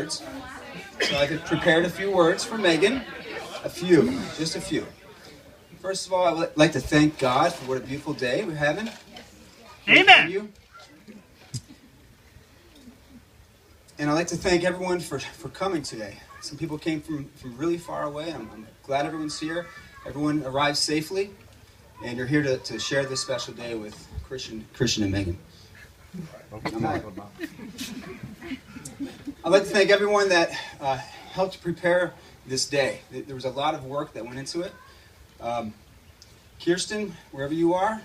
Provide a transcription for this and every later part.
words. So I've prepared a few words for Megan. A few, just a few. First of all, I would like to thank God for what a beautiful day we're having. Amen. And I'd like to thank everyone for coming today. Some people came from really far away. I'm glad everyone's here. Everyone arrived safely, and you're here to share this special day with Christian and Megan. I'd like to thank everyone that helped prepare this day. There was a lot of work that went into it. Kirsten, wherever you are,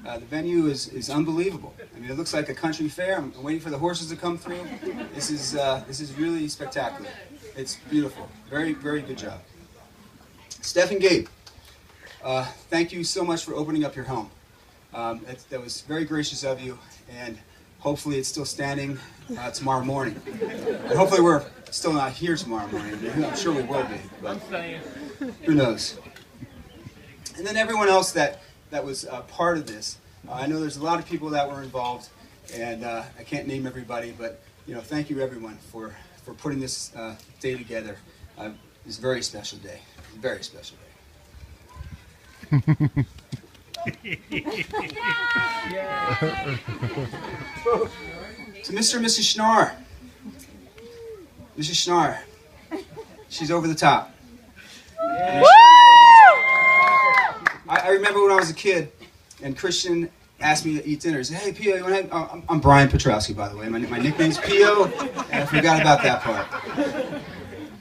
the venue is unbelievable. I mean, it looks like a country fair. I'm waiting for the horses to come through. This is really spectacular. It's beautiful. Very, very good job. Steph and Gabe, thank you so much for opening up your home. That was very gracious of you, and hopefully it's still standing tomorrow morning. And hopefully we're still not here tomorrow morning. I'm sure we will be, but who knows. And then everyone else that was part of this. I know there's a lot of people that were involved, and I can't name everybody, but thank you everyone for putting this day together. It's a very special day. Very special day. To Mr. and Mrs. Schnarr. Mrs. Schnarr. She's over the top. I remember when I was a kid, and Christian asked me to eat dinner. He said, "Hey, Pio, you want to have..." I'm Brian Petrowski, by the way. My nickname's Pio, and I forgot about that part.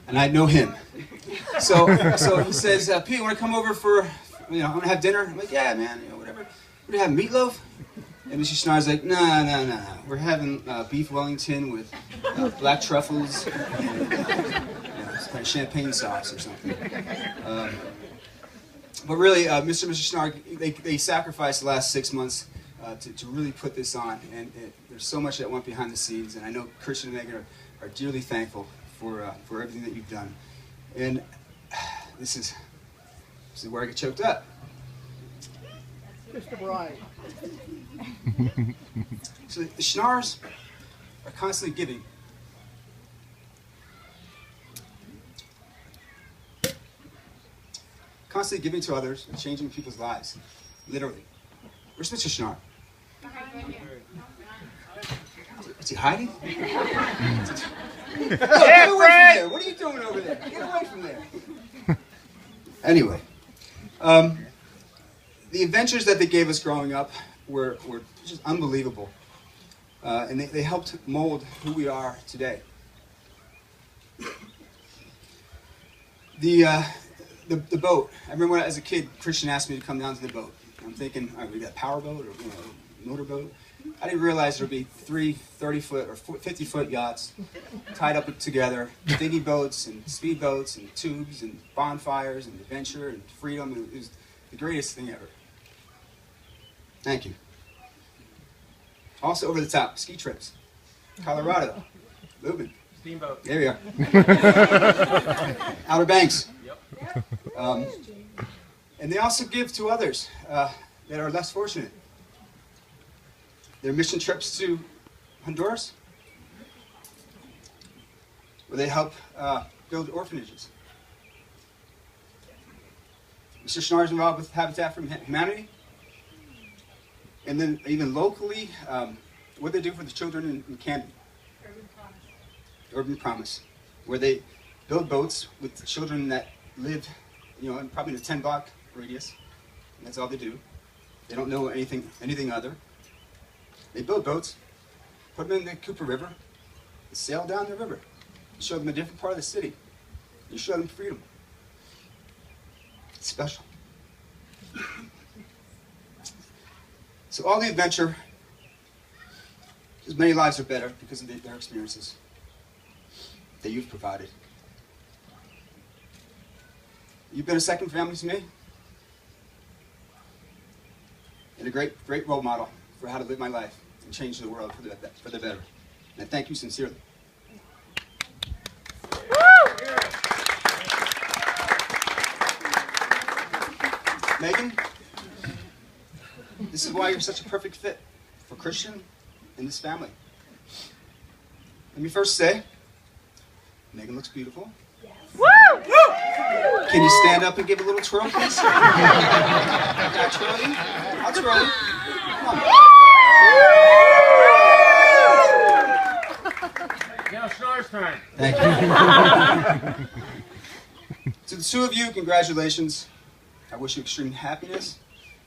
And I know him. So he says, "Pio, you want to come over for, I'm going to have dinner?" I'm like, "Yeah, man, whatever. We're going to have meatloaf?" And Mrs. Schnarr's like, No. We're having beef Wellington with black truffles and some kind of champagne sauce or something. But really, Mr. and Mrs. Schnarr, they sacrificed the last 6 months to really put this on. And there's so much that went behind the scenes. And I know Christian and Megan are dearly thankful for everything that you've done. And this is where I get choked up. Mr. Brian. So the Schnarrs are constantly giving. Constantly giving to others and changing people's lives. Literally. Where's Mr. Schnarr? Is he hiding? Get away from there! What are you doing over there? Get away from there! Anyway, the adventures that they gave us growing up were just unbelievable, and they helped mold who we are today. The boat. I remember when, as a kid, Christian asked me to come down to the boat. I'm thinking, all right, we got a power boat or motorboat. I didn't realize there'd be 3 30-foot or 50-foot yachts tied up together, dinghy boats and speed boats and tubes and bonfires and adventure and freedom. It was the greatest thing ever. Thank you. Also over the top, ski trips. Colorado. Lubin. Steamboat. There we are. Outer Banks. Yep. And they also give to others that are less fortunate. Their mission trips to Honduras, where they help build orphanages. Mr. Schnarr is involved with Habitat for Humanity. And then even locally, what they do for the children in Camden. Urban Promise, where they build boats with the children that live, probably in a 10-block radius. And that's all they do. They don't know anything other. They build boats, put them in the Cooper River, and sail down the river. You show them a different part of the city. You show them freedom. It's special. So all the adventure, because many lives are better because of their experiences that you've provided. You've been a second family to me, and a great role model for how to live my life and change the world for the better. And I thank you sincerely. Megan, this is why you're such a perfect fit for Christian and this family. Let me first say, Megan looks beautiful. Woo! Can you stand up and give a little twirl, please? Can I twirl you? I'll twirl you. Come on. Now Snar's turn. Thank you. To the two of you, congratulations. I wish you extreme happiness,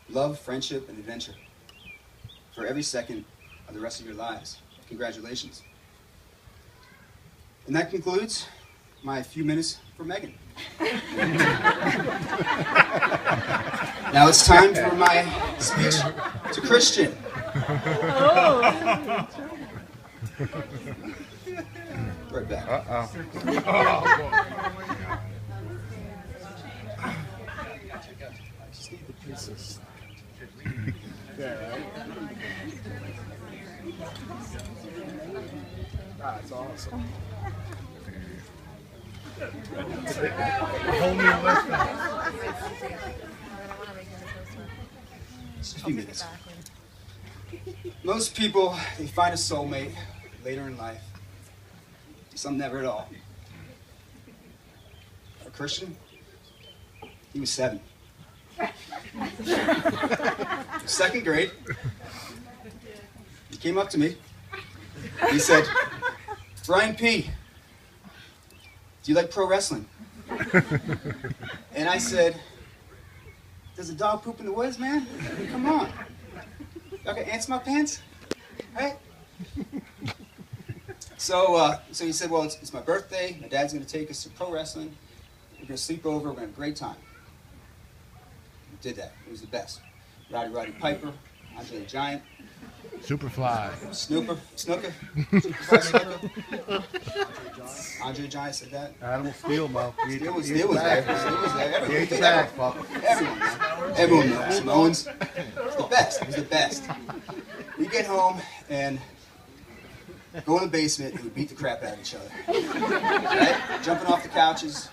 love, friendship, and adventure for every second of the rest of your lives. Congratulations. And that concludes my few minutes for Megan. Now it's time for my speech to Christian. Right back. Uh-oh. Just need the pieces. That's awesome. Just a few minutes. Most people, they find a soulmate later in life. Some never at all. A Christian, he was 7. Second grade, he came up to me. He said, "Brian P., do you like pro wrestling?" And I said, "Does a dog poop in the woods, man? Come on. Y'all got ants in my pants? Right?" So he said, "Well, it's my birthday. My dad's going to take us to pro wrestling. We're going to sleep over. We're going to have a great time." We did that. It was the best. Roddy Piper, Andre the Giant, Superfly. Snooker, Superfly Snooker. Andre the Giant said that. Animal Steel, Mo. Steel was there. Steel was there. He ate the bag, fuck. Everyone, man. Everyone knows. Samoans. It's the best. It was the best. We get home and go in the basement and we beat the crap out of each other. Right? Jumping off the couches,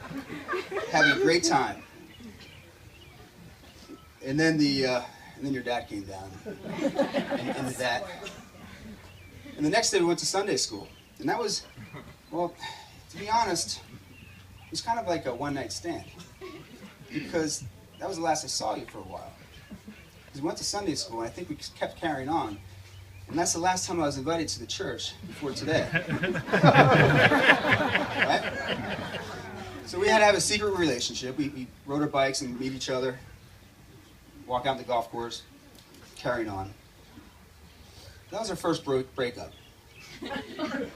having a great time. And then your dad came down and into that. And the next day we went to Sunday school. And that was, well, to be honest, it was kind of like a one-night stand. Because that was the last I saw you for a while. Because we went to Sunday school and I think we kept carrying on. And that's the last time I was invited to the church before today. Right? So we had to have a secret relationship. We rode our bikes and meet each other, walk out on the golf course, carrying on. That was our first breakup. A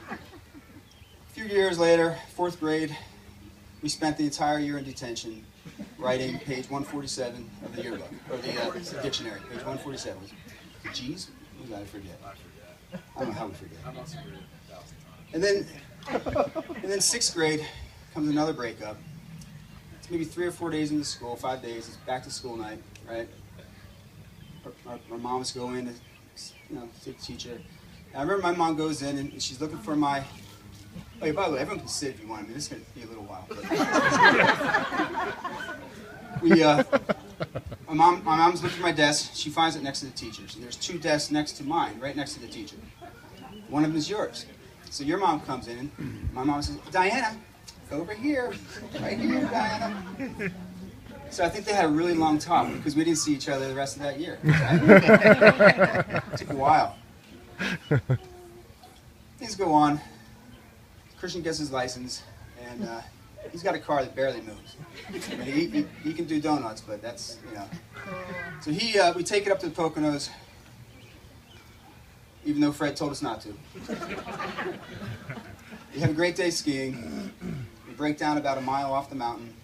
few years later, 4th grade, we spent the entire year in detention writing page 147 of the yearbook, or the dictionary, page 147. G's? What did I forget? I don't know how we forget. And then 6th grade comes another breakup. It's maybe 3 or 4 days into school, 5 days. It's back to school night, right? Our moms go in to, see the teacher. And I remember my mom goes in and she's looking for my. Oh, yeah, by the way, everyone can sit if you want. I mean, this is going to be a little while. My mom's looking for my desk. She finds it next to the teacher's. And there's 2 desks next to mine, right next to the teacher. One of them is yours. So your mom comes in, and my mom says, "Diana, over here, right here, Diana." So I think they had a really long talk because we didn't see each other the rest of that year. Right? It took a while. Things go on. Christian gets his license, and he's got a car that barely moves. I mean, he can do donuts, but that's, So we take it up to the Poconos, even though Fred told us not to. We have a great day skiing. We break down about a mile off the mountain.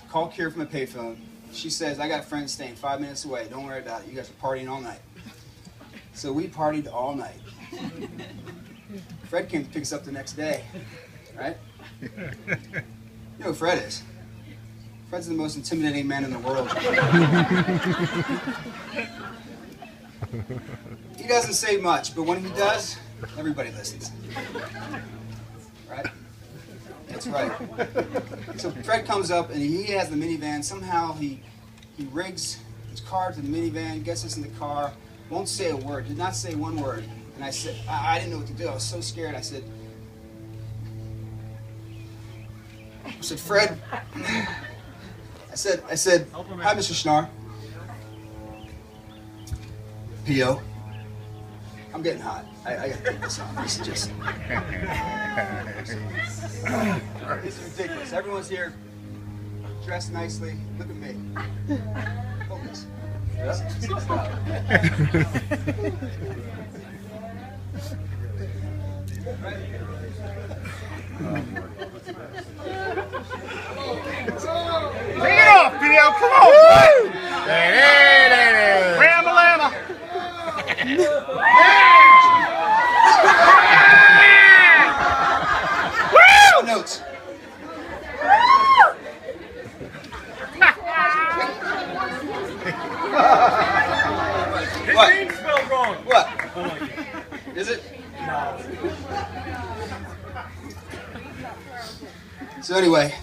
Call Kira from a payphone. She says, "I got friends staying 5 minutes away. Don't worry about it. You guys are partying all night." So we partied all night. Fred came to pick us up the next day, right? You know who Fred is. Fred's the most intimidating man in the world. He doesn't say much, but when he does, everybody listens. Right? That's right. So Fred comes up and he has the minivan. Somehow he rigs his car to the minivan, gets us in the car, won't say a word, did not say one word. And I said, I didn't know what to do. I was so scared. I said, I said, Fred. I said, hi, Mr. Schnarr. P.O. I'm getting hot. I gotta take this off. This is just... This is ridiculous. Everyone's here dressed nicely. Look at me. Focus. Bring it off, P.O. Come on! Ram-a-lama! Woo! Notes. What? Name spelled wrong. What? Is it? So anyway,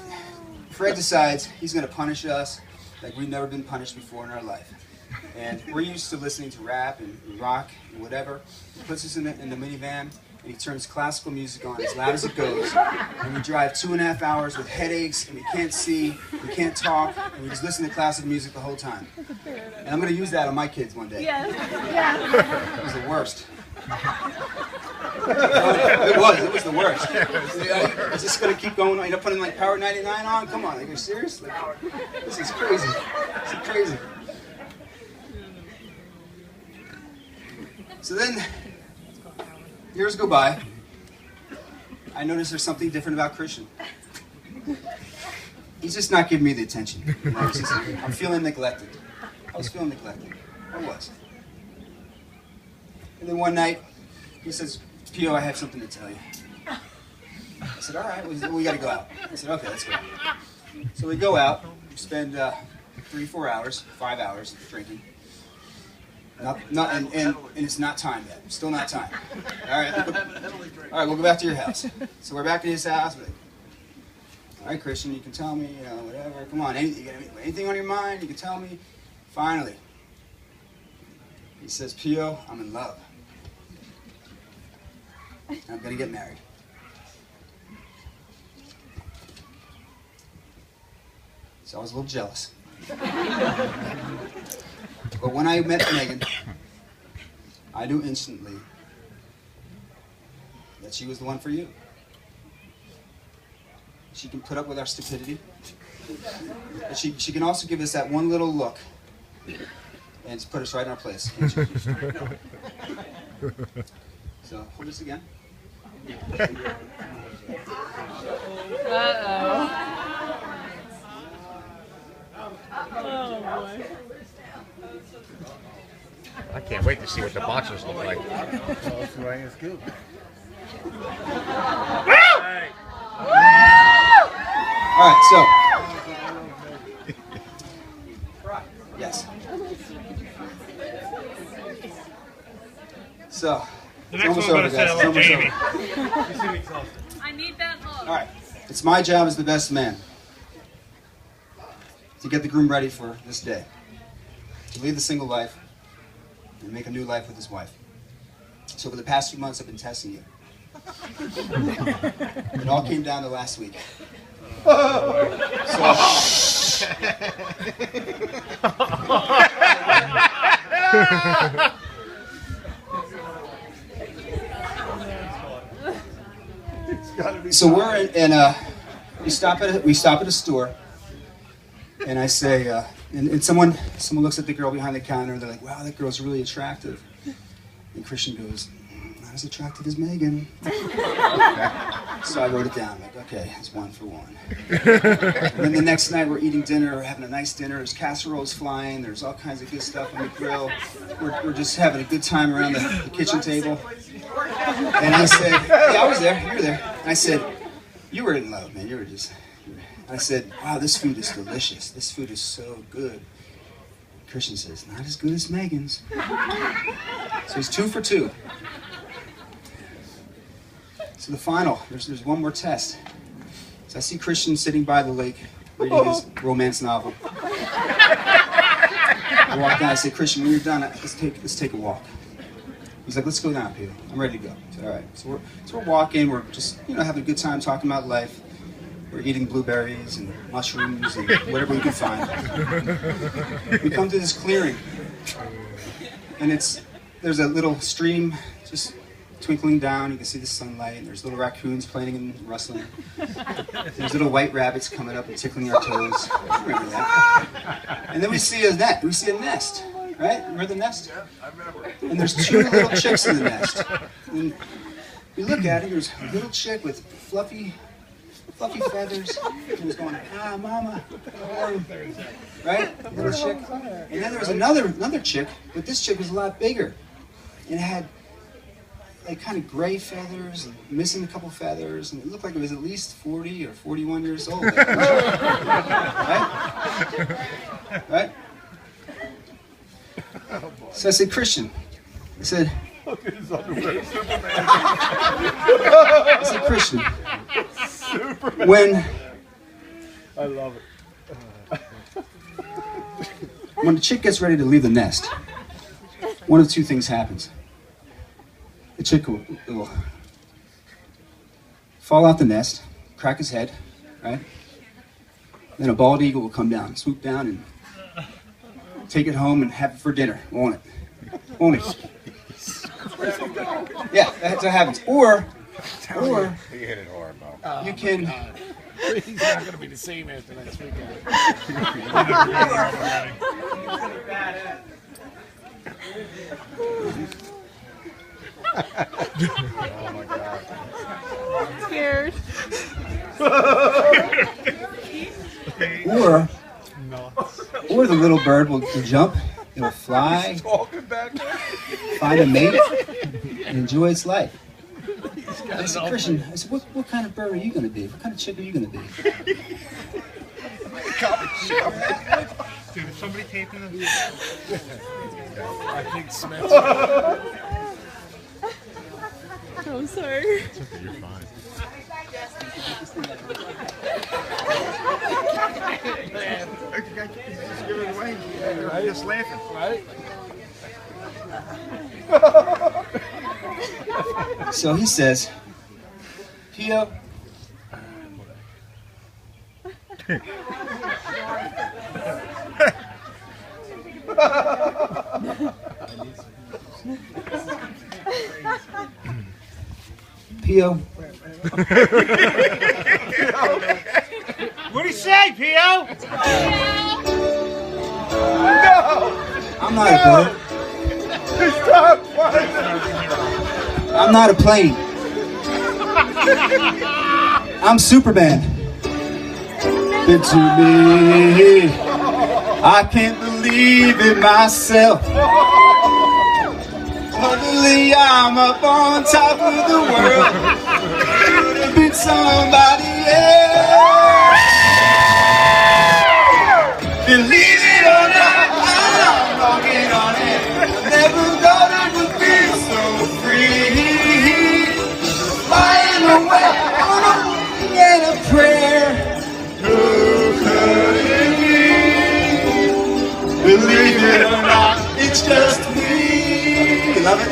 Fred decides he's going to punish us like we've never been punished before in our life. And we're used to listening to rap and rock and whatever. He puts us in the minivan and he turns classical music on as loud as it goes. And we drive 2.5 hours with headaches and we can't see, we can't talk, and we just listen to classical music the whole time. And I'm going to use that on my kids one day. Yes. Yeah. It was the worst. It was the worst. Is this going to keep going? You're putting like Power 99 on? Come on, like, are you serious? Like, this is crazy. This is crazy. So then, years go by. I notice there's something different about Christian. He's just not giving me the attention. You know, it's just, I'm feeling neglected. I was feeling neglected. I was. And then one night, he says, P.O., I have something to tell you. I said, all right, we got to go out. I said, okay, let's go. So we go out, we spend 3-4 hours, 5 hours drinking. And it's not time yet. Still not time. All right, we'll go back to your house. So we're back at his house. We're like, all right, Christian, you can tell me, you know, whatever. Come on, anything on your mind, you can tell me. Finally, he says, P.O., I'm in love. I'm going to get married. So I was a little jealous. But when I met Megan, I knew instantly that she was the one for you. She can put up with our stupidity. But she can also give us that one little look and put us right in our place. So, hold this again. Uh-oh. Oh, boy. I can't wait to see what the boxers look like. That's why it's good. All right, so. Yes. So. The It's next almost one's over, going to guys. say, It's almost Jamie. over. You seem exhausted. I need that hug. All right. It's my job as the best man to get the groom ready for this day, to leave the single life and make a new life with his wife. So for the past few months, I've been testing you. It all came down to last week. So we're in we stop at a store, and I say, and someone looks at the girl behind the counter, and they're like, wow, that girl's really attractive. And Christian goes, not as attractive as Megan. So I wrote it down, like, okay, it's 1 for 1. And then the next night we're eating dinner, we're having a nice dinner, there's casseroles flying, there's all kinds of good stuff on the grill. We're just having a good time around the kitchen table. And I said, yeah, I was there, you were there. And I said, you were in love, man, you were just... I said, wow, this food is delicious. This food is so good. Christian says, not as good as Megan's. So he's 2 for 2. So the final, there's one more test. So I see Christian sitting by the lake, reading his romance novel. I walk down, I say, Christian, when you're done, let's take a walk. He's like, let's go down, Peter. I'm ready to go. I said, all right. So we're walking, we're just, having a good time talking about life. we're eating blueberries and mushrooms and whatever we can find. We come to this clearing, and there's a little stream just twinkling down. You can see the sunlight, and there's little raccoons playing and rustling. There's little white rabbits coming up and tickling our toes. Remember that? And then we see a nest, right? Remember the nest? And there's 2 little chicks in the nest. And we look at it, there's a little chick with fluffy feathers. She was going, "Ah, mama." Right? Little chick. And then there was another chick, but this chick was a lot bigger. And it had like kind of gray feathers and missing a couple feathers, and it looked like it was at least 40 or 41 years old. Right? Right? So I said, "Christian," I said, "Christian, when I love it. when the chick gets ready to leave the nest, one of 2 things happens. The chick will fall out the nest, crack his head, right? Then a bald eagle will come down, swoop down, and take it home and have it for dinner, won't it? Won't it? Yeah, that's what happens. Or You hit it hard, Mo. you can... He's not going to be the same after next weekend. Oh my God. I'm scared. Or the little bird will jump, it'll fly, find a mate, and enjoy its life. I said, "Christian," I said, what kind of bird are you going to be? What kind of chick are you going to be? Dude, is somebody taping this? I think Smith. I'm sorry. You're fine. Just give it away. I'm just laughing, right? So he says, "Pio, Pio, What'd he say, Pio? I'm not a bird. Stop! I'm not a plane. I'm Superman. Good to me. I can't believe it myself. Suddenly I'm up on top of the world. Could have been somebody else. Believe it or not, I'm walking on it. Never thought it would be so free. Flying away on a wing and a prayer. Who could it be? Believe it or not, it's just me. You love it?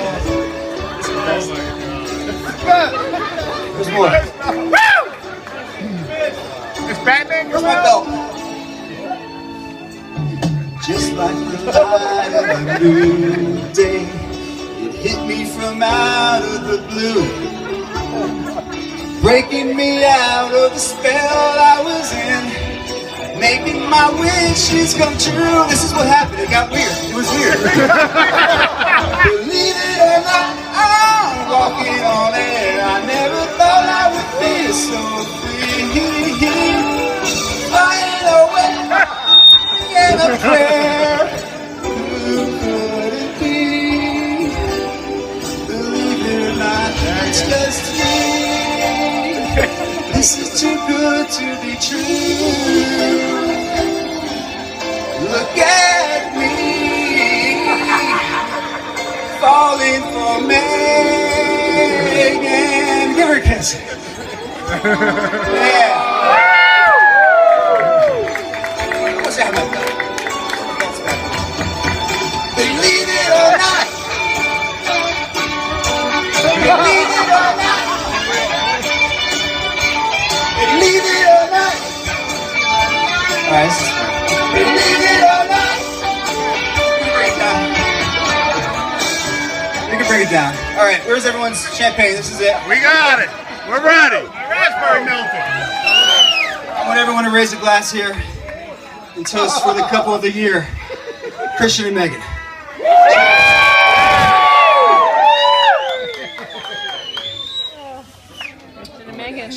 There's more. Is Batman Where's my coming out? belt? Just like the light of a new day, it hit me from out of the blue, breaking me out of the spell I was in, making my wishes come true. This is what happened. It got weird. It was weird. Believe it or not, I'm walking on air. I never thought I would be so free. Flying away in a prayer. Who could it be? Believe it or not, it's just me. This is too good to be true. Look at me, falling for Megan. Give her a kiss. Yeah. What's that about? Believe it or not. Believe it or not. Believe it or not. Alright, this is fun. We can bring it down. Alright, where's everyone's champagne? This is it. We got it. We're ready. Raspberry melted. I want everyone to raise a glass here and toast for the couple of the year, Christian and Megan. Megan.